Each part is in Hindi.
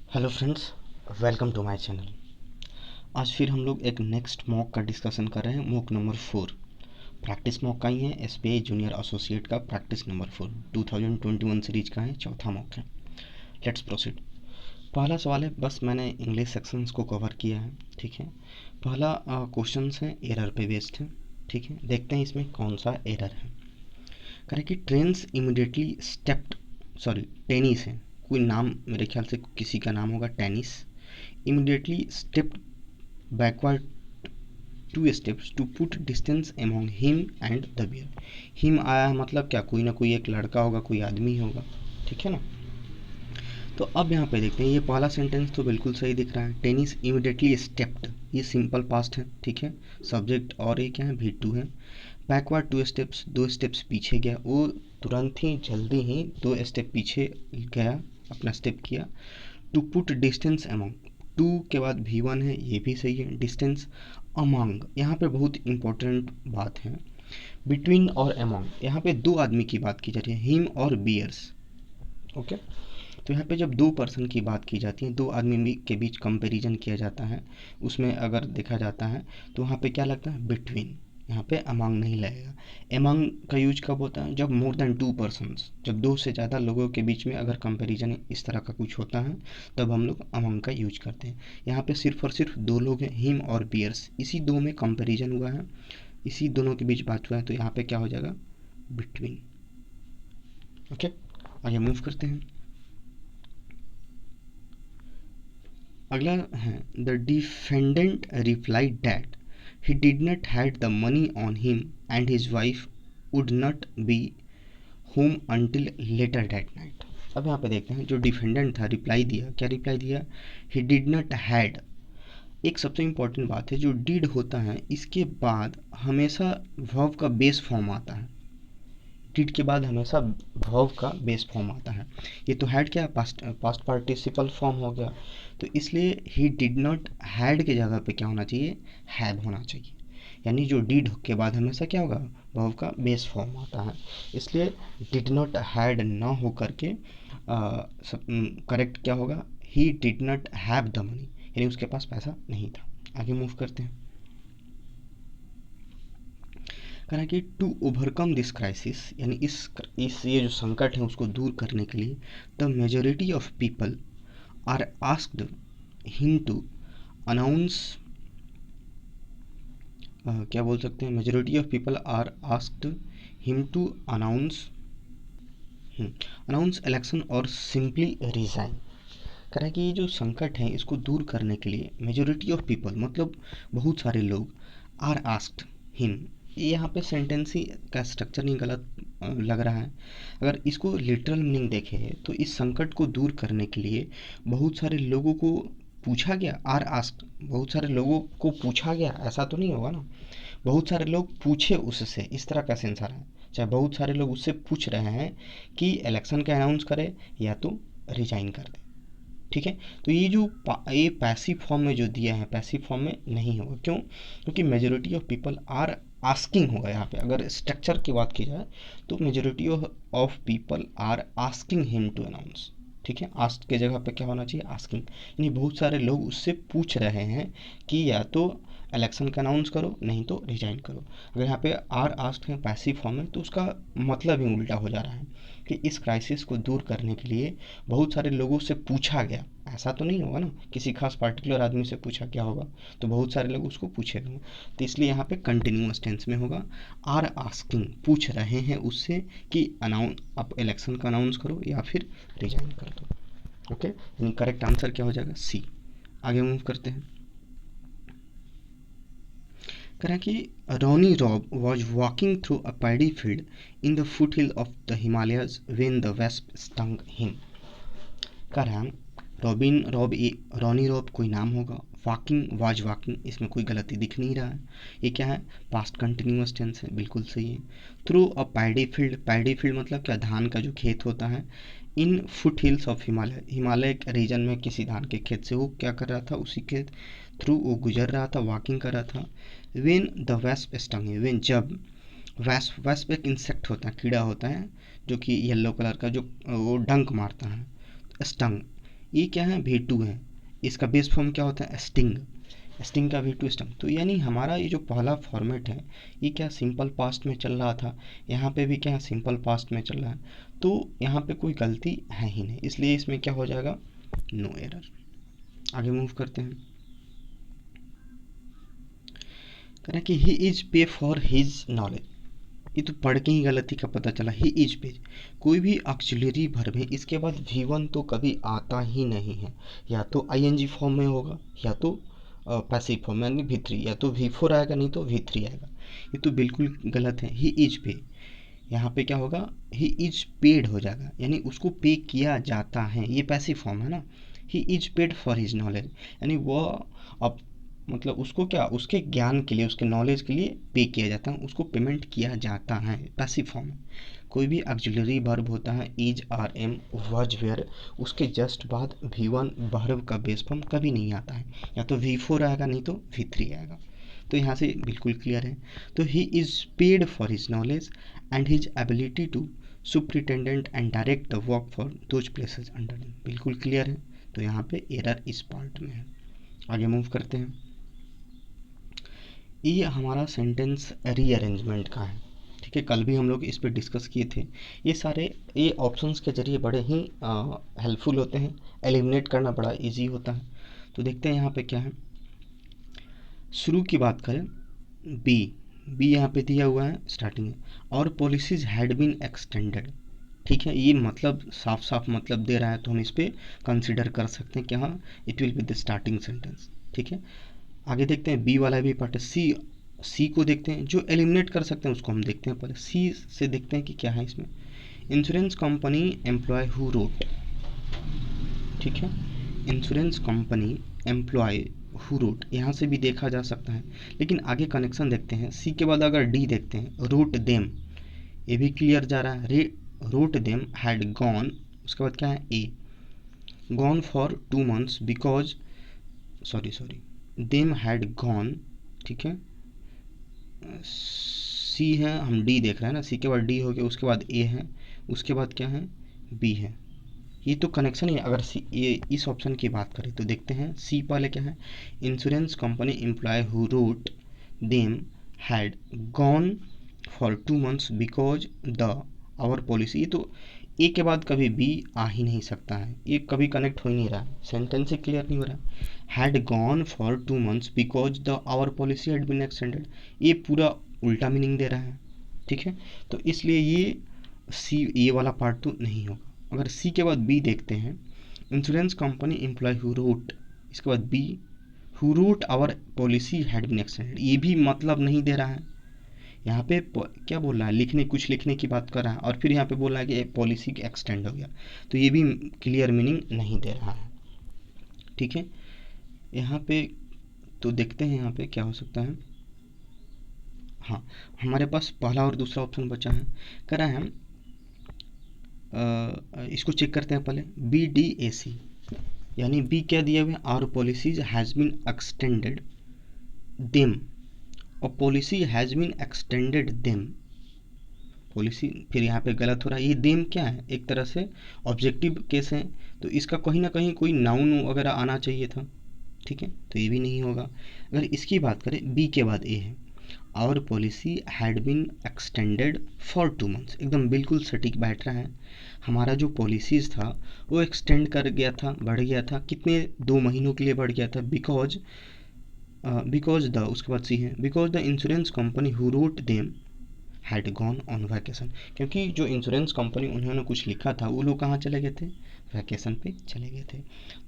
Hello friends, welcome to my channel. आज फिर हम लोग एक नेक्स्ट मॉक का डिस्कशन कर रहे हैं। मॉक नंबर 4 प्रैक्टिस मॉक का ही है। एसबीआई जूनियर एसोसिएट का प्रैक्टिस नंबर 4 2021 सीरीज का है, चौथा मॉक है। Let's proceed. पहला सवाल है, बस मैंने इंग्लिश सेक्शंस को कवर किया है, ठीक है। पहला क्वेश्चन है एरर पे बेस्ड है, ठीक है। देखते हैं इसमें कौन सा एरर है। करें कि trains immediately stepped, sorry tennis है, कोई नाम मेरे ख्याल से किसी का नाम होगा tennis. Immediately stepped backward 2 steps to put distance among him and the bear। Him आया है मतलब क्या, कोई ना कोई एक लड़का होगा, कोई आदमी होगा, ठीक है ना। तो अब यहाँ पे देखते हैं, ये पहला सेंटेंस तो बिल्कुल सही दिख रहा है। टेनिस इमिडिएटली स्टेप्ड, ये सिंपल पास्ट है, ठीक है। सब्जेक्ट और ये क्या है, V2 है। बैकवर्ड 2 steps, 2 steps पीछे गया, वो तुरंत ही जल्दी ही 2 स्टेप पीछे गया, अपना स्टेप किया। To put distance among, two के बाद V1 है, ये भी सही है। डिस्टेंस अमंग, यहाँ पे बहुत इंपॉर्टेंट बात है। बिटवीन और अमंग, यहाँ पे दो आदमी की बात की जा रही है, हिम और बियर्स, ओके। तो यहाँ पे जब दो पर्सन की बात की जाती है, दो आदमी के बीच कंपैरिजन किया जाता है, उसमें अगर देखा जाता है तो वहाँ पे क्या लगता है, बिटवीन। यहाँ पे अमंग नहीं लगेगा। अमंग का यूज कब होता है, जब मोर देन 2 पर्सन्स, जब दो से ज़्यादा लोगों के बीच में अगर कंपैरिजन इस तरह का कुछ होता है, तब हम लोग अमंग का यूज करते हैं। यहाँ पे सिर्फ और सिर्फ दो लोग हैं, हिम और बियर्स, इसी दो में कंपैरिजन हुआ है, इसी दोनों के बीच बात हुआ है, तो यहाँ पे क्या हो जाएगा, बिटवीन, ओके। आगे मूव करते हैं। अगला है, the defendant replied that he did not had the money on him and his wife would not be home until later that night. अब यहाँ पे देखते हैं, जो डिफेंडेंट था रिप्लाई दिया, क्या रिप्लाई दिया, ही डिड नॉट हैड। एक सबसे इम्पॉर्टेंट बात है, जो डिड होता है इसके बाद हमेशा वर्ब का बेस फॉर्म आता है। डिड के बाद हमेशा वर्ब का बेस फॉर्म आता है। ये तो हैड क्या, पास्ट पार्टिसिपल फॉर्म हो गया, तो इसलिए ही डिड नॉट हैड के जगह पे क्या होना चाहिए, हैव होना चाहिए। यानी जो डिड के बाद हमेशा क्या होगा, वर्ब का बेस फॉर्म आता है, इसलिए डिड नॉट हैड ना हो करके करेक्ट क्या होगा, ही did not have the money, यानी उसके पास पैसा नहीं था। आगे मूव करते हैं। कहा कि टू ओवरकम दिस क्राइसिस, यानी इस ये जो संकट है उसको दूर करने के लिए, the majority of people are asked him to announce, क्या बोल सकते हैं, majority of people are asked him to announce announce election और सिंपली रिजाइन। कह रहा है कि ये जो संकट है इसको दूर करने के लिए मेजोरिटी ऑफ पीपल मतलब बहुत सारे लोग, आर आस्क्ड हिम, यहाँ पे सेंटेंस ही का स्ट्रक्चर नहीं गलत लग रहा है। अगर इसको लिटरल मीनिंग देखें तो इस संकट को दूर करने के लिए बहुत सारे लोगों को पूछा गया, आर आस्क्ड, बहुत सारे लोगों को पूछा गया, ऐसा तो नहीं होगा ना। बहुत सारे लोग पूछे उससे, इस तरह का सेंस आ रहा है, चाहे बहुत सारे लोग उससे पूछ रहे हैं कि इलेक्शन का अनाउंस करे या तो रिजाइन कर दे, ठीक है। तो ये जो ये पैसिव फॉर्म में जो दिया है, पैसिव फॉर्म में नहीं होगा, क्यों, क्योंकि majority of people are asking होगा। यहाँ पे अगर स्ट्रक्चर की बात की जाए तो majority of people are asking him to announce, ठीक है। आस्क के जगह पे क्या होना चाहिए, आस्किंग, यानी बहुत सारे लोग उससे पूछ रहे हैं कि या तो इलेक्शन का अनाउंस करो, नहीं तो रिजाइन करो। अगर यहाँ पे आर आस्क है पैसिव फॉर्म है, तो उसका मतलब ही उल्टा हो जा रहा है कि इस क्राइसिस को दूर करने के लिए बहुत सारे लोगों से पूछा गया, ऐसा तो नहीं होगा ना, किसी खास पार्टिकुलर आदमी से पूछा क्या होगा, तो बहुत सारे लोग उसको पूछे होंगे, तो इसलिए यहाँ पे कंटिन्यूअस टेंस में होगा, आर आस्किंग, पूछ रहे हैं उससे कि अनाउंस, आप इलेक्शन का अनाउंस करो या फिर रिजाइन कर दो, ओके। यानी करेक्ट आंसर क्या हो जाएगा, सी। आगे मूव करते हैं। कह रहा है कि Ronnie Rob was walking through a paddy field in the foot hill of the Himalayas when the wasp stung him. कह रहा है रॉबिन रॉब, रॉनी रॉब कोई नाम होगा, वॉकिंग वाज वॉकिंग, इसमें कोई गलती दिख नहीं रहा है। ये क्या है, पास्ट कंटिन्यूअस टेंस है, बिल्कुल सही है। Through a paddy field, paddy field मतलब क्या, धान का जो खेत होता है। In foot hills of Himalaya, Himalaya region में किसी धान के खेत से वो क्या कर रहा था, उसी के थ्रू वो गुजर रहा था, वॉकिंग कर रहा था। When the wasp stung, when जब, वेस्प, वेस्प एक इंसेक्ट होता है, कीड़ा होता है जो कि येलो कलर का, जो वो डंक मारता है, स्टंग, ये क्या है, V2 है, इसका बेस फॉर्म क्या होता है, स्टिंग, स्टिंग का V2 स्टिंग। तो यानी हमारा ये जो पहला फॉर्मेट है ये क्या सिंपल पास्ट में चल रहा था, यहाँ पे भी क्या सिंपल पास्ट में चल रहा है, तो यहाँ पे कोई गलती है ही नहीं, इसलिए इसमें क्या हो जाएगा, नो एरर। आगे मूव करते हैं। कह रहा है कि ही इज पे फॉर हिज नॉलेज, ये तो पढ़ के ही गलती का पता चला, ही इज पे, कोई भी ऑक्सिलरी वर्ब है इसके बाद V1 तो कभी आता ही नहीं है, या तो ING फॉर्म में होगा या तो पैसिव फॉर्म यानी V3, या तो V4 आएगा नहीं तो V3 आएगा, ये तो बिल्कुल गलत है। ही इज पे, यहाँ पे क्या होगा, ही इज पेड हो जाएगा, यानी उसको पे किया जाता है, ये पैसिव फॉर्म है ना। He is paid for his knowledge, यानी वह अब मतलब उसको क्या, उसके ज्ञान के लिए, उसके नॉलेज के लिए पे किया जाता है, उसको पेमेंट किया जाता है, पैसिव फॉर्म है। कोई भी ऑक्सिलरी वर्ब होता है इज, आर, एम, वज, वेयर, उसके जस्ट बाद V1 वर्ब का बेस फॉर्म कभी नहीं आता है, या तो V4 आएगा नहीं तो V3 आएगा। तो यहाँ से बिल्कुल क्लियर है। तो he is paid for his knowledge and his ability to superintendent and direct the work for those places under him, बिल्कुल क्लियर है। तो यहाँ पे एरर इस पार्ट में है। आगे मूव करते हैं। ये हमारा सेंटेंस रीअरेंजमेंट का है, ठीक है, कल भी हम लोग इस पर डिस्कस किए थे। ये सारे ये ऑप्शंस के जरिए बड़े ही हेल्पफुल होते हैं, एलिमिनेट करना बड़ा इजी होता है। तो देखते हैं यहाँ पे क्या है। शुरू की बात करें, बी यहाँ पे दिया हुआ है स्टार्टिंग में, और पॉलिसीज हैड बीन एक्सटेंडेड, ठीक है, ये मतलब साफ साफ मतलब दे रहा है, तो हम इस पर कंसिडर कर सकते हैं कि हाँ it will be the starting sentence, ठीक है। आगे देखते हैं बी वाला भी पार्ट है। सी को देखते हैं, जो एलिमिनेट कर सकते हैं उसको हम देखते हैं। पहले सी से देखते हैं कि क्या है इसमें। Insurance company employ who wrote, ठीक है, insurance company employ who wrote, यहाँ से भी देखा जा सकता है, लेकिन आगे कनेक्शन देखते हैं। सी के बाद अगर डी देखते हैं, रोट देम, ये भी क्लियर जा रहा है, रोट देम हैड गॉन, उसके बाद क्या है, a gone for 2 months because sorry them had gone, ठीक है। सी है, हम डी देख रहे हैं ना, सी के बाद डी हो गया, उसके बाद ए है, उसके बाद क्या है, बी है। ये तो कनेक्शन ही है। अगर सी ये इस ऑप्शन की बात करें तो देखते हैं सी पहले क्या है, insurance company employ who wrote them had gone for 2 months because the our policy. तो ए के बाद कभी बी आ ही नहीं सकता है, ये कभी कनेक्ट हो ही नहीं रहा है, सेंटेंस से क्लियर नहीं हो रहा है। Had gone for 2 months because the our policy had been extended, ये पूरा उल्टा मीनिंग दे रहा है, ठीक है। तो इसलिए ये सी, ये वाला पार्ट तो नहीं होगा। अगर सी के बाद बी देखते हैं, insurance company employ who wrote, इसके बाद B who wrote our policy had been extended, ये भी मतलब नहीं दे रहा है। यहाँ पे क्या बोल रहा है, कुछ लिखने की बात कर रहा है, और फिर यहाँ पे बोल रहा है कि पॉलिसी एक्सटेंड हो गया, तो ये भी क्लियर मीनिंग नहीं दे रहा है, ठीक है। यहाँ पे तो देखते हैं यहाँ पे क्या हो सकता है। हाँ, हमारे पास पहला और दूसरा ऑप्शन बचा है, कह रहा है इसको चेक करते हैं पहले। BDAC, यानी बी क्या दिया हुआ है, our policies has been extended them, और policy has been extended them, policy फिर यहाँ पे गलत हो रहा है। ये देम क्या है, एक तरह से ऑब्जेक्टिव केस है, तो इसका कहीं ना कहीं कोई नाउन वगैरह आना चाहिए था, ठीक है, तो ये भी नहीं होगा। अगर इसकी बात करें, बी के बाद ए है, our policy had been extended for 2 months, एकदम बिल्कुल सटीक बैठ रहा है। हमारा जो पॉलिसीज़ था वो एक्सटेंड कर गया था, बढ़ गया था, कितने 2 महीनों के लिए बढ़ गया था, बिकॉज द, उसके बाद सी है, because the insurance company who wrote them had gone on vacation, क्योंकि जो इंश्योरेंस कंपनी उन्होंने कुछ लिखा था वो लोग कहाँ चले गए थे, वैकेशन पे चले गए थे।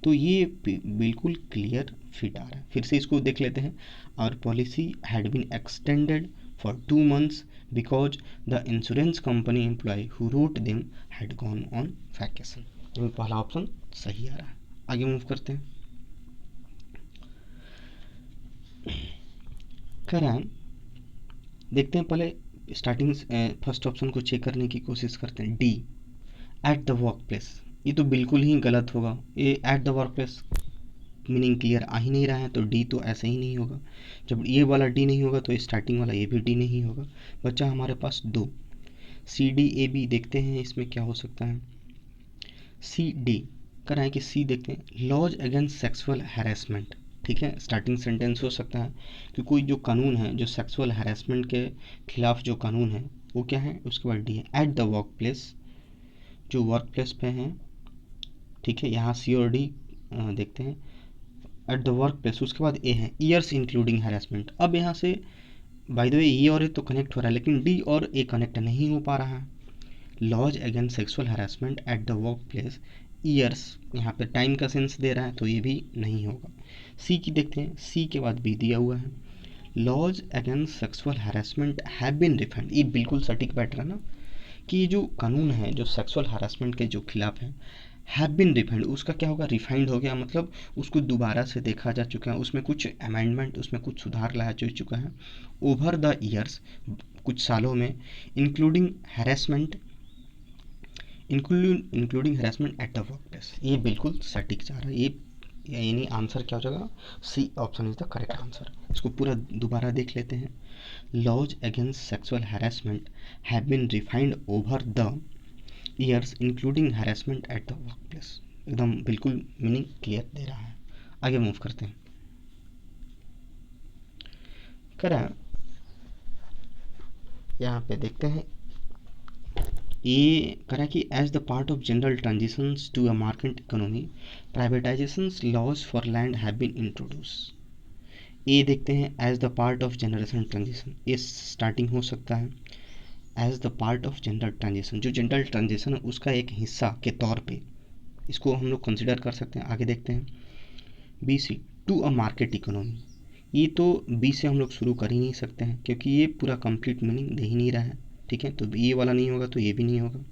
तो ये बिल्कुल क्लियर फिट आ रहा है। फिर से इसको देख लेते हैं, और policy had been extended for 2 months because the insurance company employ who wrote them had gone on vacation, तो पहला ऑप्शन सही आ रहा है। आगे मूव करते हैं। करें देखते हैं, पहले स्टार्टिंग फर्स्ट ऑप्शन को चेक करने की कोशिश करते हैं। D, at the work place, ये तो बिल्कुल ही गलत होगा, ये at the work place meaning clear आ ही नहीं रहा है, तो डी तो ऐसे ही नहीं होगा। जब ये वाला डी नहीं होगा तो स्टार्टिंग वाला ये भी डी नहीं होगा। बच्चा हमारे पास 2, CDAB देखते हैं इसमें क्या हो सकता है। CD कर रहे हैं कि सी देखते हैं, लॉज अगेंस्ट सेक्सुअल हैरेसमेंट। ठीक है, स्टार्टिंग सेंटेंस हो सकता है कि कोई जो कानून है जो सेक्सुअल हैरेसमेंट के खिलाफ जो कानून है वो क्या है, उसके बाद डी है एट द वर्क प्लेस, जो वर्क प्लेस पे हैं। ठीक है, यहाँ सी और डी देखते हैं, एट द वर्क प्लेस। उसके बाद ए है ईयर्स इंक्लूडिंग हैरेसमेंट। अब यहाँ से बाय द वे ये और ए तो कनेक्ट हो रहा है, लेकिन डी और ए कनेक्ट नहीं हो पा रहा है। Laws against sexual harassment at the work place, years यहाँ पे टाइम का सेंस दे रहा है तो ये भी नहीं होगा। सी की देखते हैं, सी के बाद बी दिया हुआ है, laws against sexual harassment have been defined. ये बिल्कुल सटीक बैठ रहा है ना कि ये जो कानून है जो सेक्सुअल हैरेसमेंट के जो खिलाफ है, हैव बीन डिफाइंड, उसका क्या होगा, रिफाइंड हो गया, मतलब उसको दोबारा से देखा जा चुका है, उसमें कुछ अमेंडमेंट, उसमें कुछ सुधार लाया जा चुका है ओवर द ईयर्स, कुछ सालों में, including harassment, including harassment at the work place. ये बिल्कुल सटीक जा रहा है, ये यानी आंसर क्या हो जाएगा, C option is the correct answer. इसको पूरा दोबारा देख लेते हैं। Laws against sexual harassment have been refined over the years including harassment at the work place. एकदम बिल्कुल मीनिंग क्लियर दे रहा है। आगे मूव करते हैं। करा यहाँ पे देखते हैं, ये करा कि as the part of general transitions to a market economy, privatisations laws for land have been introduce. ये देखते हैं as the part of generation transition, ये स्टार्टिंग हो सकता है as the part of general transition, जो जनरल ट्रांजिशन है उसका एक हिस्सा के तौर पे इसको हम लोग कंसिडर कर सकते हैं। आगे देखते हैं, B C to a market economy. ये तो बी से हम लोग शुरू कर ही नहीं सकते हैं क्योंकि ये पूरा कंप्लीट मीनिंग दे ही नहीं रहा है। ठीक है, तो ये वाला नहीं होगा तो ये भी नहीं होगा।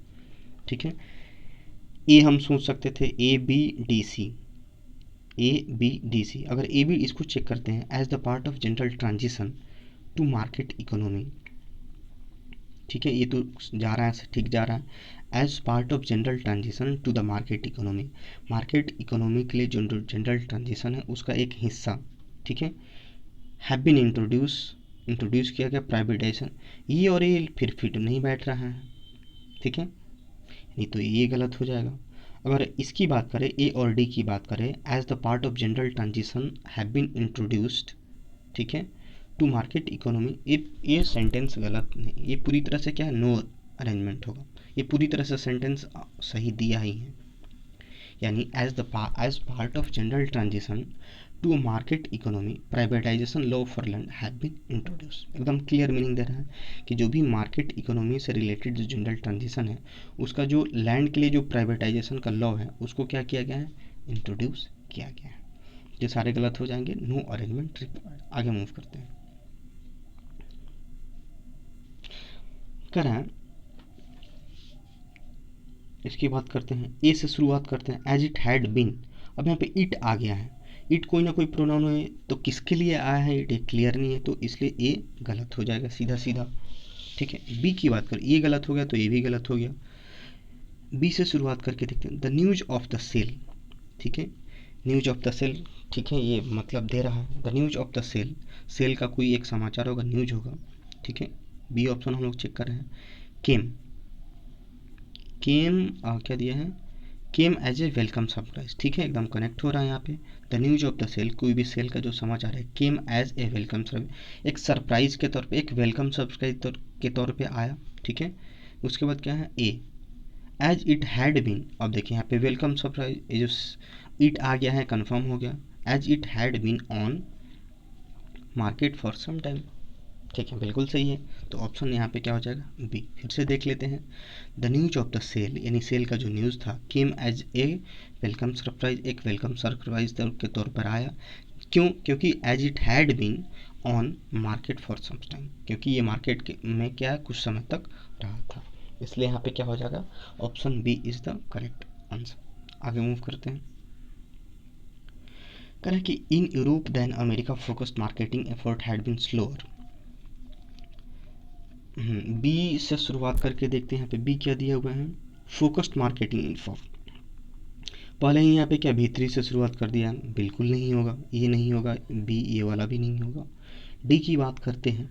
ठीक है, ए हम सोच सकते थे A B D C, A B D C. अगर ए बी इसको चेक करते हैं, as the part of general transition to market economy. ठीक है, ये तो जा रहा है, ठीक जा रहा है। As part of general transition to the market economy, market economy के लिए जो जनरल ट्रांजिशन है उसका एक हिस्सा, ठीक है, हैव बीन इंट्रोड्यूस किया गया प्राइवेटाइजेशन। ये और ये फिर फिट नहीं बैठ रहा है। ठीक है, नहीं तो ये गलत हो जाएगा। अगर इसकी बात करें, ए और डी की बात करें, as the part of general transition have been introduced, ठीक है, टू मार्केट इकोनॉमी, ये सेंटेंस गलत नहीं, ये पूरी तरह से क्या है, नो अरेंजमेंट होगा। ये पूरी तरह से सेंटेंस सही दिया ही है, यानी as part of general transition to market economy, privatisation law for land have been introduce. एकदम क्लियर मीनिंग दे रहा है कि जो भी मार्केट इकोनॉमी से रिलेटेड जो जनरल ट्रांजिशन है उसका जो लैंड के लिए जो प्राइवेटाइजेशन का लॉ है उसको क्या किया गया है, इंट्रोड्यूस किया गया है। ये सारे गलत हो जाएंगे, नो अरेंजमेंट रिक्वायर्ड। आगे मूव करते हैं। करें इसकी बात करते हैं, ए से शुरुआत करते हैं, एज इट हैड बीन। अब यहाँ पे इट आ गया है, इट कोई ना कोई प्रोनाउन है तो किसके लिए आया है इट, एक क्लियर नहीं है, तो इसलिए ए गलत हो जाएगा सीधा सीधा। ठीक है, बी की बात करें, ये गलत हो गया तो ये भी गलत हो गया। बी से शुरुआत करके देखते हैं, the news of the sale. ठीक है, न्यूज ऑफ द सेल, ठीक है, ये मतलब दे रहा है the news of the sale, sale का कोई एक समाचार होगा, न्यूज होगा। ठीक है, बी ऑप्शन हम लोग चेक कर रहे हैं। केम क्या दिया है, came as a welcome surprise. ठीक है, एकदम कनेक्ट हो रहा है यहाँ पे। The news of the sale, कोई भी सेल का जो समाचार है, came as a welcome surprise, एक सरप्राइज के तौर पे, एक वेलकम सरप्राइज के तौर पे आया। ठीक है, उसके बाद क्या है, ए एज इट हैड बीन। अब देखिए यहाँ पे वेलकम सरप्राइज, ये जो इट आ गया है कन्फर्म हो गया, as it had been on market for some time. ठीक है, बिल्कुल सही है, तो ऑप्शन यहाँ पे क्या हो जाएगा, बी। फिर से देख लेते हैं, the news of the sale, यानी सेल का जो न्यूज़ था, came as a welcome surprise, एक वेलकम सरप्राइज के तौर पर आया। क्यों, क्योंकि as it had been on market for some time, क्योंकि ये मार्केट में क्या कुछ समय तक रहा था, इसलिए यहाँ पे क्या हो जाएगा, option B is the correct answer. आगे मूव करते हैं। कह रहा है कि in Europe then America focused marketing effort had been slower. B से शुरुआत करके देखते हैं, यहाँ पे बी क्या दिया हुआ है, फोकस्ड मार्केटिंग एफर्ट। पहले ही यहाँ पे क्या भीतरी से शुरुआत कर दिया, बिल्कुल नहीं होगा, ये नहीं होगा, बी ये वाला भी नहीं होगा। डी की बात करते हैं,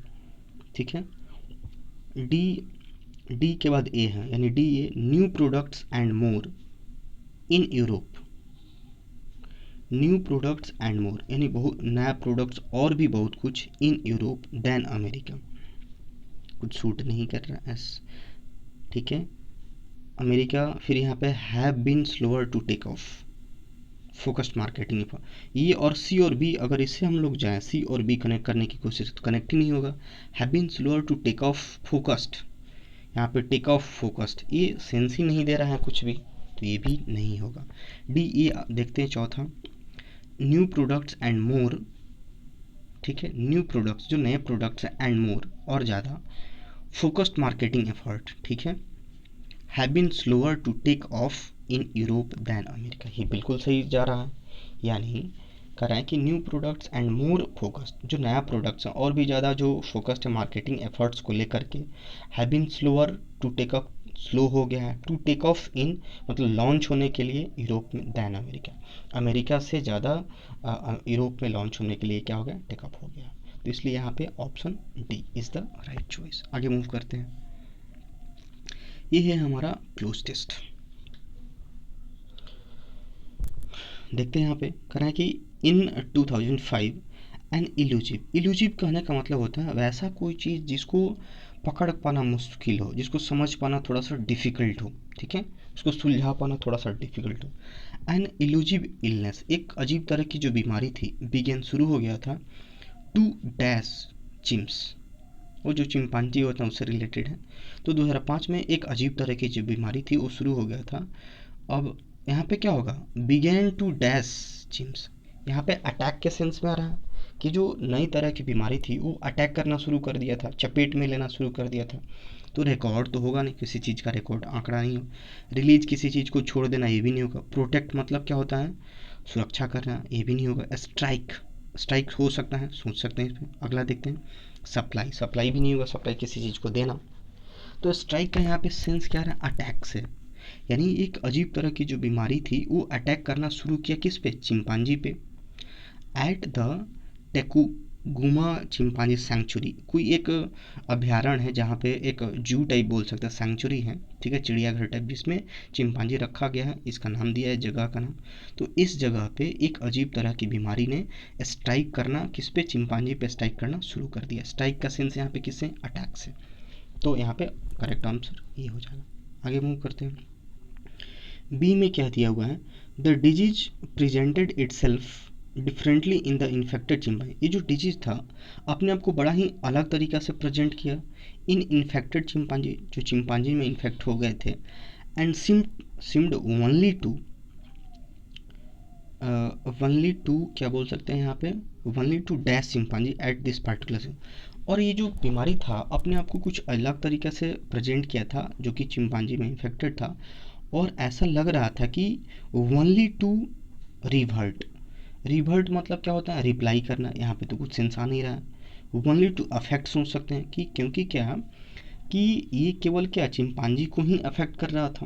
ठीक है, डी के बाद ए है, यानी D a new products and more in Europe. New products and more, यानी बहुत नया प्रोडक्ट्स और भी बहुत कुछ इन यूरोप देन अमेरिका। कुछ सूट नहीं कर रहा है, ठीक है। अमेरिका फिर यहाँ पे have been slower to take off, focused marketing. ये और सी और बी अगर इससे हम लोग जाएं, सी और बी कनेक्ट करने की कोशिश तो कनेक्ट ही नहीं होगा। Have been slower to take off focused, यहाँ पे टेक ऑफ फोकस्ड, ये सेंस ही नहीं दे रहा है कुछ भी, तो ये भी नहीं होगा। डी, ये देखते हैं चौथा, न्यू प्रोडक्ट्स एंड मोर, ठीक है। न्यू प्रोडक्ट्स, जो नए प्रोडक्ट्स हैं, एंड मोर और ज़्यादा, फोकस्ड मार्केटिंग एफर्ट, ठीक है। Have been slower to take off in Europe than America, ये बिल्कुल सही जा रहा है। यानी कह रहा है कि new products and more focused, जो नया प्रोडक्ट्स हैं और भी ज़्यादा जो फोकस्ड है मार्केटिंग एफर्ट्स को लेकर के, have been slower to take off, slow हो गया है, टू टेक ऑफ इन मतलब लॉन्च होने के लिए यूरोप में दैन अमेरिका, अमेरिका से ज़्यादा यूरोप में लॉन्च होने के लिए क्या हो गया, टेक ऑफ हो गया। तो इसलिए यहाँ पे option D is the right choice. आगे मूव करते हैं। ये है हमारा क्लोज टेस्ट। देखते हैं यहाँ पे कह रहा है कि इन 2005 एन इल्यूजिव, इल्यूजिव कहने का मतलब होता है वैसा कोई चीज़ जिसको पकड़ पाना मुश्किल हो, जिसको समझ पाना थोड़ा सा डिफ़िकल्ट हो, ठीक है, उसको सुलझा पाना थोड़ा सा डिफ़िकल्ट हो। एन इल्यूजिव इलनेस, एक अजीब तरह की जो बीमारी थी, बिगेन शुरू हो गया था, टू डैश चिम्स, वो जो चिंपांजी होता है उससे रिलेटेड है। तो 2005 में एक अजीब तरह की जो बीमारी थी वो शुरू हो गया था। अब यहाँ पे क्या होगा, बिगेन टू डैश चिम्स, यहाँ पे अटैक के सेंस में आ रहा है कि जो नई तरह की बीमारी थी वो अटैक करना शुरू कर दिया था, चपेट में लेना शुरू कर दिया था। तो रिकॉर्ड तो होगा नहीं, किसी चीज़ का रिकॉर्ड आंकड़ा नहीं हो, रिलीज किसी चीज़ को छोड़ देना ये भी नहीं होगा, प्रोटेक्ट मतलब क्या होता है, सुरक्षा करना, ये भी नहीं होगा। स्ट्राइक, स्ट्राइक हो सकता है, सोच सकते हैं इसमें। अगला देखते हैं, सप्लाई, सप्लाई भी नहीं होगा, सप्लाई किसी चीज़ को देना। तो स्ट्राइक का यहाँ पे सेंस क्या रहा है, अटैक से, यानी एक अजीब तरह की जो बीमारी थी वो अटैक करना शुरू किया किस पे, चिंपांजी पे। एट द टेकुगुमा चिंपांजी सेंचुरी, कोई एक अभ्यारण्य है जहाँ पे एक जू टाइप बोल सकते हैं, सेंचुरी है, ठीक है, चिड़ियाघर टाइप, जिसमें चिंपांजी रखा गया है, इसका नाम दिया है जगह का नाम। तो इस जगह पे एक अजीब तरह की बीमारी ने स्ट्राइक करना किस पे, चिंपांजी पे स्ट्राइक करना शुरू कर दिया। स्ट्राइक का सेंस यहाँ पे किससे, अटैक से। तो यहाँ पे करेक्ट आंसर ये हो जाएगा। आगे मूव करते हैं। बी में क्या दिया हुआ है, the disease presented itself differently in the infected chimpanzee, ये जो डिजीज था अपने आप को बड़ा ही अलग तरीका से प्रेजेंट किया इन इन्फेक्टेड चिंपांजी, जो चिंपांजी में इन्फेक्ट हो गए थे। एंड सिम्ड ओनली टू क्या बोल सकते हैं यहाँ पे, only to dash chimpanzee at this particular. और ये जो बीमारी था अपने आप को कुछ अलग तरीके से प्रेजेंट किया था जो कि चिंपांजी में इन्फेक्टेड था, और ऐसा लग रहा था कि ओनली टू रिवर्ट, रिवर्ट मतलब क्या होता है, रिप्लाई करना, यहाँ पे तो कुछ सेंस आ नहीं रहा है। ओनली टू अफेक्ट सोच सकते हैं कि क्योंकि क्या कि ये केवल क्या चिंपांजी को ही अफेक्ट कर रहा था,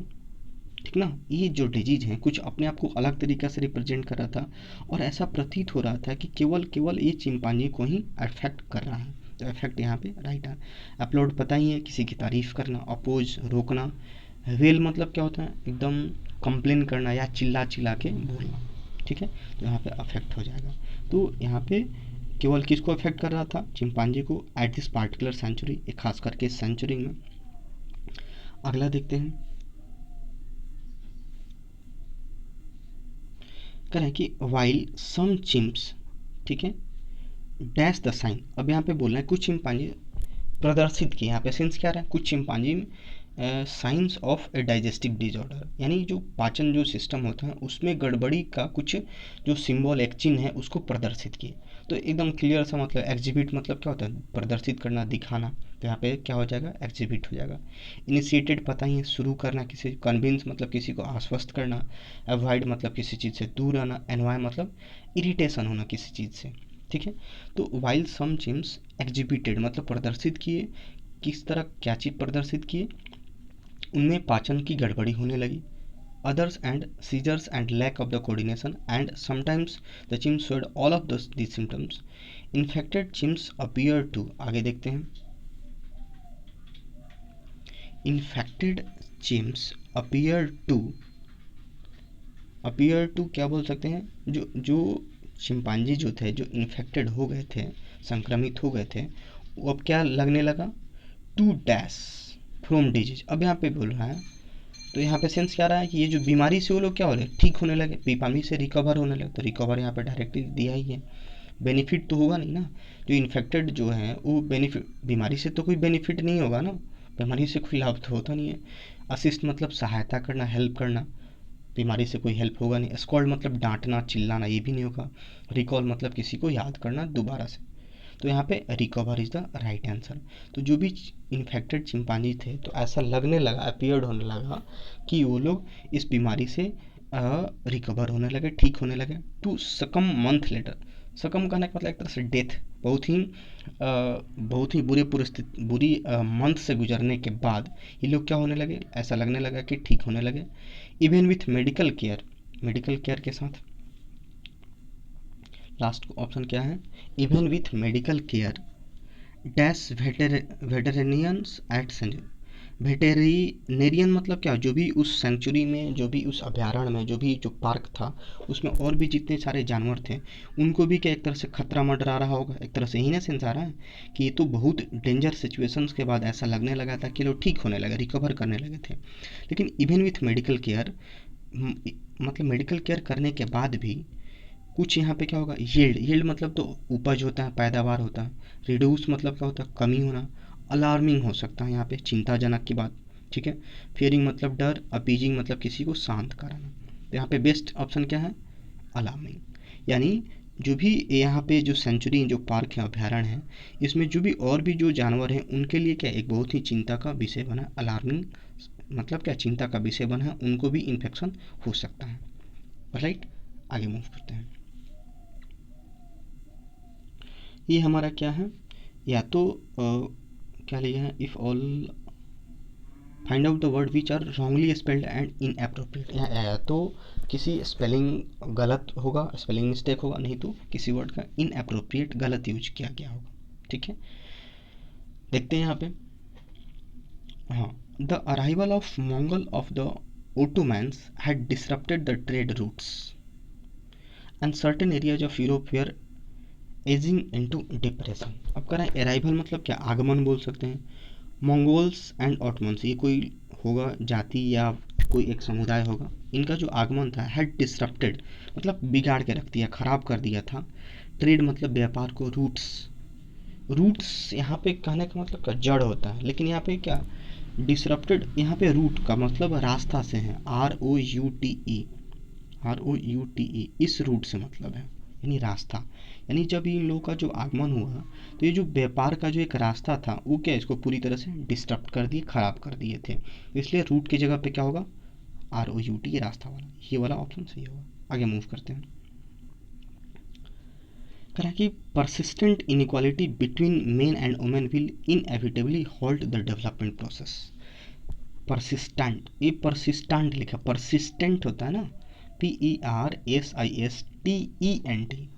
ठीक ना, ये जो डिजीज है कुछ अपने आप को अलग तरीके से रिप्रेजेंट कर रहा था, और ऐसा प्रतीत हो रहा था कि केवल केवल ये चिंपांजी को ही अफेक्ट कर रहा है। तो इफेक्ट यहाँ पे राइट है। अपलोड पता ही है, किसी की तारीफ करना, अपोज रोकना, वेल मतलब क्या होता है, एकदम कंप्लेन करना या चिल्ला चिल्ला के बोलना, ठीक है, तो यहाँ पे अफेक्ट हो जाएगा। तो यहाँ पे केवल किसको अफेक्ट कर रहा था, चिंपांजी को, एट दिस पार्टिकुलर सेंचुरी, एक खास करके इस सेंचुरी में। अगला देखते हैं, कह रहे हैं कि वाइल सम चिम्प्स, ठीक है, डैश द साइन, अब यहाँ पे बोल रहे हैं कुछ चिंपांजी प्रदर्शित किए, यहाँ पे सेंस क्या रहा है, कुछ chimpanzee science of A digestive disorder, यानी जो पाचन जो सिस्टम होता है उसमें गड़बड़ी का कुछ जो सिंबल एक चिन्ह है उसको प्रदर्शित किए। तो एकदम क्लियर सा मतलब एग्जिबिट मतलब क्या होता है, प्रदर्शित करना, दिखाना, तो यहाँ पे क्या हो जाएगा, एग्जिबिट हो जाएगा। इनिशिएटेड पता ही है, शुरू करना किसी, कन्विंस मतलब किसी को आश्वस्त करना, अवॉइड मतलब किसी चीज़ से दूर रहना, एनवाय मतलब इरिटेशन होना किसी चीज़ से, ठीक है। तो वाइल सम चिम्स एग्जिबिटेड मतलब प्रदर्शित किए, किस तरह क्या चीज़ प्रदर्शित किए, उनमें पाचन की गड़बड़ी होने लगी, others and seizures and lack of the coordination, and sometimes the chimps showed all of these symptoms. Infected chimps appear to, आगे देखते हैं, infected chimps appear to appear to क्या बोल सकते हैं, जो जो चिंपांजी जो थे, जो इन्फेक्टेड हो गए थे, संक्रमित हो गए थे, वो अब क्या लगने लगा, टू डैश फ्रॉम डिजीज। अब यहाँ पे बोल रहा है, तो यहाँ पे सेंस क्या रहा है कि ये जो बीमारी से वो लोग क्या हो रहे, ठीक होने लगे, बीमारी से रिकवर होने लगे। तो रिकवर यहाँ पे डायरेक्टली दिया ही है, बेनिफिट तो होगा नहीं ना। जो इन्फेक्टेड जो है वो बेनिफिट, बीमारी से तो कोई बेनिफिट नहीं होगा ना, बीमारी से कोई लाभ तो होता नहीं है। असिस्ट मतलब सहायता करना, हेल्प करना, बीमारी से कोई हेल्प होगा नहीं। स्कॉल्ड मतलब डांटना, चिल्लाना, ये भी नहीं होगा। रिकॉल मतलब किसी को याद करना दोबारा से। तो यहाँ पे recover is the right answer. तो जो भी इन्फेक्टेड चिंपांजी थे, तो ऐसा लगने लगा, अपीयर्ड होने लगा कि वो लोग इस बीमारी से रिकवर होने लगे, ठीक होने लगे। टू सकम मंथ लेटर, सकम कहने का मतलब एक तरह से डेथ, बहुत ही बुरी परिस्थिति, बुरी मंथ से गुजरने के बाद ये लोग क्या होने लगे, ऐसा लगने लगा कि ठीक होने लगे। Even with medical care, medical care के साथ, लास्ट ऑप्शन क्या है, even with medical care dash veterinarians at century. Veterinarian मतलब क्या, जो भी उस सेंचुरी में, जो भी उस अभ्यारण्य में, जो भी जो पार्क था, उसमें और भी जितने सारे जानवर थे, उनको भी क्या एक तरह से खतरा मंडरा रहा होगा, एक तरह से ही ना सेंस आ रहा है कि ये तो बहुत डेंजर सिचुएशंस के बाद ऐसा लगने लगा था कि लोग ठीक होने लगे, रिकवर करने लगे थे। लेकिन इवन विथ मेडिकल केयर, मतलब मेडिकल केयर करने के बाद भी कुछ यहाँ पे क्या होगा, यील्ड, यील्ड मतलब तो उपज होता है, पैदावार होता है। रिड्यूस मतलब क्या होता है, कमी होना। अलार्मिंग हो सकता है यहाँ पे, चिंताजनक की बात, ठीक है। फियरिंग मतलब डर, अपीजिंग मतलब किसी को शांत कराना। तो यहाँ पे बेस्ट ऑप्शन क्या है, अलार्मिंग। यानी जो भी यहाँ पे जो सेंचुरी, जो पार्क है, अभ्यारण्य है, इसमें जो भी और भी जो जानवर हैं उनके लिए क्या एक बहुत ही चिंता का विषय बना। अलार्मिंग मतलब क्या, चिंता का विषय बना है, उनको भी इन्फेक्शन हो सकता है। राइट, आगे मूव करते हैं। ये हमारा क्या है, या तो क्या लिया है, if all find out the word which are wrongly spelled and inappropriate. या तो किसी स्पेलिंग गलत होगा, स्पेलिंग मिस्टेक होगा, नहीं तो किसी वर्ड का इनअप्रोप्रिएट, गलत यूज किया गया होगा। ठीक है, देखते हैं यहाँ पे। हाँ, the arrival of Mongol of the Ottomans had disrupted the trade routes and certain areas of Europe were edging into depression. अब कह रहे हैं अराइवल मतलब क्या, आगमन बोल सकते हैं। मंगोल्स एंड ऑटमन्स, ये कोई होगा जाति या कोई एक समुदाय होगा, इनका जो आगमन था, हैड डिसरप्टेड मतलब बिगाड़ के रख दिया, खराब कर दिया था। ट्रेड मतलब व्यापार को, रूट्स, रूट्स यहाँ पे कहने का मतलब क्या, जड़ होता है, लेकिन यहाँ पे क्या डिसरप्टेड, यहाँ पे रूट का मतलब रास्ता से है, ROUTE, ROUTE, इस रूट से मतलब है, यानी रास्ता। यानी जब इन लोगों का जो आगमन हुआ, तो ये जो व्यापार का जो एक रास्ता था, वो क्या इसको पूरी तरह से डिस्टर्ब कर दिए, खराब कर दिए थे। इसलिए रूट की जगह पे क्या होगा, ROUT, रास्ता वाला, ये वाला ऑप्शन सही होगा। आगे मूव करते हैं। कह रहा है कि persistent inequality between main and women will inevitably halt the development process. Persistent, ये परसिस्टेंट लिखा, परसिस्टेंट होता है ना, PERSISTENT,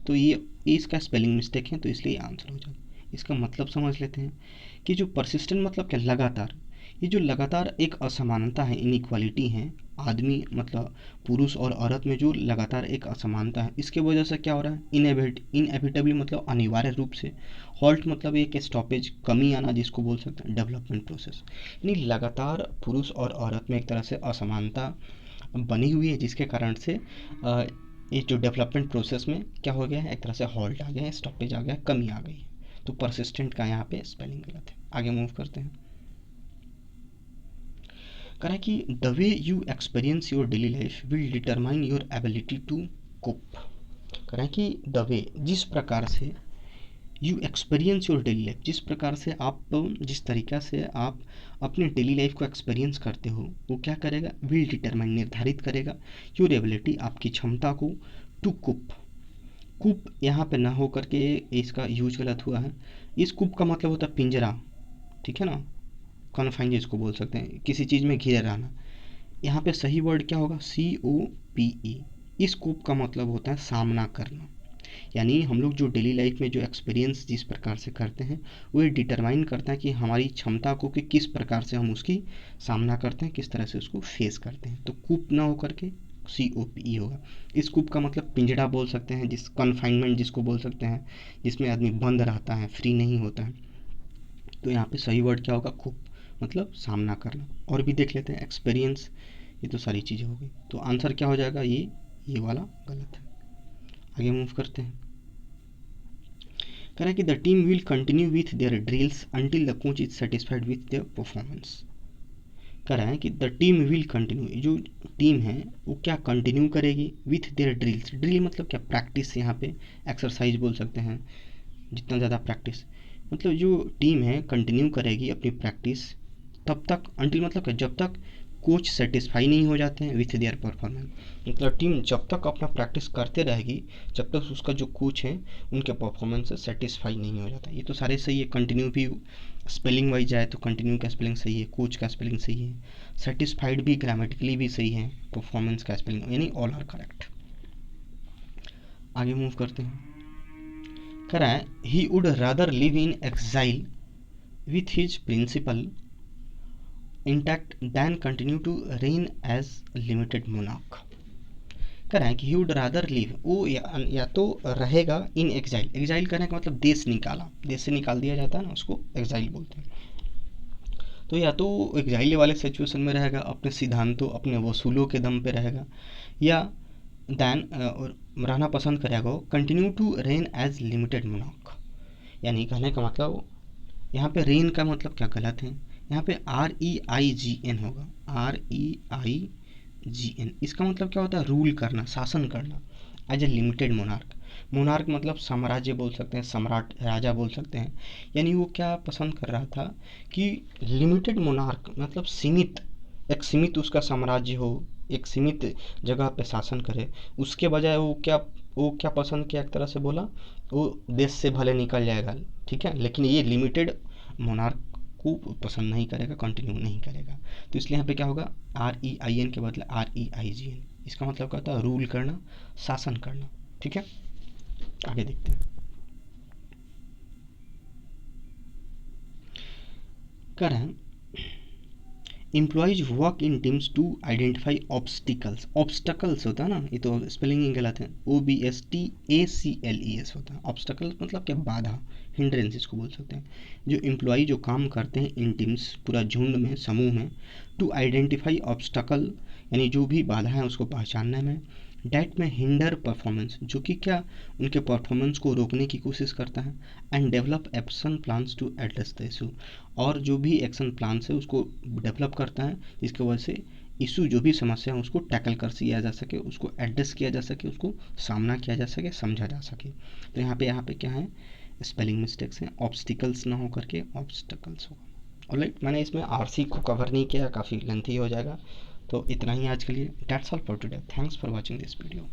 तो ये इसका स्पेलिंग मिस्टेक है, तो इसलिए आंसर हो जाएगा। इसका मतलब समझ लेते हैं कि जो परसिस्टेंट मतलब क्या, लगातार। ये जो लगातार एक असमानता है, इनइक्वालिटी है, आदमी मतलब पुरुष और औरत में जो लगातार एक असमानता है, इसके वजह से क्या हो रहा है, इनएविटेबली मतलब अनिवार्य रूप से। हॉल्ट मतलब एक स्टॉपेज, कमी आना, जिसको बोल सकते हैं डेवलपमेंट प्रोसेस। यानी लगातार पुरुष और औरत में एक तरह से असमानता बनी हुई है, जिसके कारण से ये जो डेवलपमेंट प्रोसेस में क्या हो गया है, एक तरह से हॉल्ट आ गया है, स्टॉपेज आ गया है, कमी आ गई है। तो परसिस्टेंट का यहाँ पे स्पेलिंग गलत है। आगे मूव करते हैं। कह रहा है कि the way you experience your daily life will determine your ability to cope. कह रहा है कि द वे, जिस प्रकार से you experience your daily life, जिस प्रकार से आप, जिस तरीका से आप अपने डेली लाइफ को एक्सपीरियंस करते हो, वो क्या करेगा, विल डिटरमाइन, निर्धारित करेगा योर एबिलिटी, आपकी क्षमता को, टू कुप। कुप यहाँ पे ना हो करके इसका यूज गलत हुआ है। इस कुप का मतलब होता है पिंजरा, ठीक है ना, कन्फाइन जिसको बोल सकते हैं, किसी चीज़ में घिरे रहना। यहाँ पे सही वर्ड क्या होगा, COPE। इस कुप का मतलब होता है सामना करना। यानी हम लोग जो डेली लाइफ में जो एक्सपीरियंस जिस प्रकार से करते हैं, वो ये डिटरमाइन करता है कि हमारी क्षमता को, कि किस प्रकार से हम उसकी सामना करते हैं, किस तरह से उसको फेस करते हैं। तो कूप ना हो करके COPE होगा। स्कूप का मतलब पिंजड़ा बोल सकते हैं, जिस कन्फाइनमेंट जिसको बोल सकते हैं, जिसमें आदमी बंद रहता है, फ्री नहीं होता है। तो यहाँ पे सही वर्ड क्या होगा? कूप, मतलब सामना करना। और भी देख लेते हैं, एक्सपीरियंस, ये तो सारी चीज़ें हो गई। तो आंसर क्या हो जाएगा? ये वाला गलत है। आगे मूव करते हैं। कह रहा है कि the team will continue with their drills until the coach is satisfied with their performance. कह रहा है कि द टीम विल कंटिन्यू, जो टीम है वो क्या कंटिन्यू करेगी विथ देयर ड्रिल्स। ड्रिल मतलब क्या? प्रैक्टिस, यहाँ पे एक्सरसाइज बोल सकते हैं, जितना ज़्यादा प्रैक्टिस, मतलब जो टीम है कंटिन्यू करेगी अपनी प्रैक्टिस तब तक, अंटिल मतलब क्या? जब तक कोच सेटिस्फाई नहीं हो जाते हैं विथ देयर परफॉर्मेंस। मतलब टीम जब तक अपना प्रैक्टिस करते रहेगी जब तक उसका जो कोच है उनके परफॉर्मेंस से सेटिस्फाई नहीं हो जाता। ये तो सारे सही है। कंटिन्यू भी स्पेलिंग वाइज जाए तो कंटिन्यू का स्पेलिंग सही है, कोच का स्पेलिंग सही है, सेटिस्फाइड भी ग्रामेटिकली भी सही है, परफॉर्मेंस का स्पेलिंग, यानी ऑल आर करेक्ट। आगे मूव करते हैं। कह रहा है he would rather live in exile with his principle intact than continue to reign as limited monarch. कह रहा है कि ही वुड रादर लिव, वो या तो रहेगा इन एक्साइल। एक्साइल करने का मतलब देश निकाला, देश से निकाल दिया जाता है ना, उसको एक्साइल बोलते हैं। तो या तो एग्जाइल वाले सिचुएशन में रहेगा, अपने सिद्धांतों अपने वसूलों के दम पे रहेगा, या दैन रहना पसंद करेगा continue to reign as limited monarch. यानी कहने का मतलब यहाँ पे रेन का मतलब क्या? गलत है। यहाँ पे REIGN होगा, REIGN। इसका मतलब क्या होता है? रूल करना, शासन करना, as a limited monarch. Monarch मतलब साम्राज्य बोल सकते हैं, सम्राट, राजा बोल सकते हैं। यानी वो क्या पसंद कर रहा था कि लिमिटेड मोनार्क मतलब सीमित, एक सीमित उसका साम्राज्य हो, एक सीमित जगह पे शासन करे। उसके बजाय वो क्या पसंद किया? एक तरह से बोला वो देश से भले निकल जाएगा, ठीक है, लेकिन ये लिमिटेड मोनार्क को पसंद नहीं करेगा, कंटिन्यू नहीं करेगा। तो इसलिए यहाँ पे क्या होगा? REIN के बदले REIGN। इसका मतलब क्या होता है? रूल करना, शासन करना। ठीक है, आगे देखते हैं। कर रहे हैं employees work in teams to identify obstacles. Obstacles होता है ना, ये तो स्पेलिंग ही गलत है, OBSTACLES होता है। ऑब्स्टकल्स मतलब क्या? बाधा, हिंड्रेंस इसको बोल सकते हैं। जो एम्प्लॉय जो काम करते हैं इन टीम्स, पूरा झुंड में, समूह में, टू आइडेंटिफाई ऑब्स्टकल यानी जो भी बाधा है उसको पहचानने में, डैट में हिंडर परफॉर्मेंस जो कि क्या? उनके परफॉर्मेंस को रोकने की कोशिश करता है, and develop action plans to address the issue, और जो भी एक्शन प्लान है उसको डेवलप करता है जिसकी वजह से इशू, जो भी समस्या है उसको टैकल कर किया जा सके, उसको एड्रेस किया जा सके, उसको सामना किया जा सके, समझा जा सके। तो यहाँ पे क्या है? स्पेलिंग मिस्टेक्स हैं, ऑब्स्टिकल्स ना हो करके ऑब्स्टकल्स होगा। ऑलराइट, मैंने इसमें RC को कवर नहीं किया, काफ़ी लेंथी हो जाएगा। तो इतना ही आज के लिए। That's all for today, thanks for watching this video.